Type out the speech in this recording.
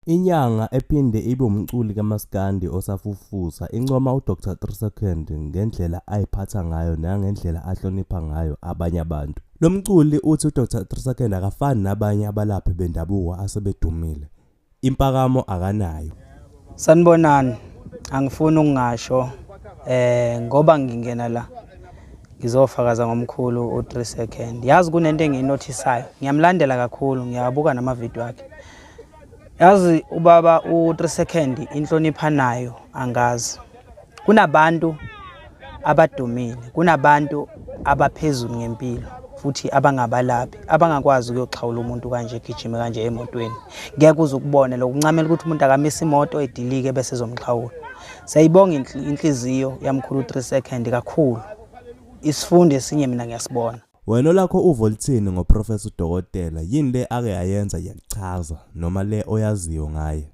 Inyanga ephinde ibe umculi kaMaskandi osafufusa incoma uDr Seconda ngendlela ayiphatha ngayo nangendlela ahlonipha ngayo abanye abantu. Lo mculi uthi uDr Seconda akafani nabanye abalaphi bendabuko asebedumile. Impakamo akanayo. Sanibonani, angifuni ukungasho ngoba ngingena la ngizofakaza ngomkhulu u3 Seconda. Yazi kunento engiyinotisayo. Ngiyamlandela kakhulu, ngiyabuka namavideo akhe. Yazi ubaba u3 Seconda inhlonipha nayo angazi. Kunabantu abadumile, kunabantu abaphezulu ngempilo futhi abangabalaphi, abangakwazi ukuyoxhawula umuntu kanje egijime kanje emotweni. Ngeke uzukubona lokuncamela ukuthi umuntu akamisa imoto edilike bese ezomxhawula. Sayibonga inhliziyo yamkhulu u3 Seconda kakhulu. Isifundo esinye mina ngiyasibona. Wena lakho uvolthini ngoprofessor udokotela, yini le ake yayenza yakuchaza noma le oyaziyo ngaye?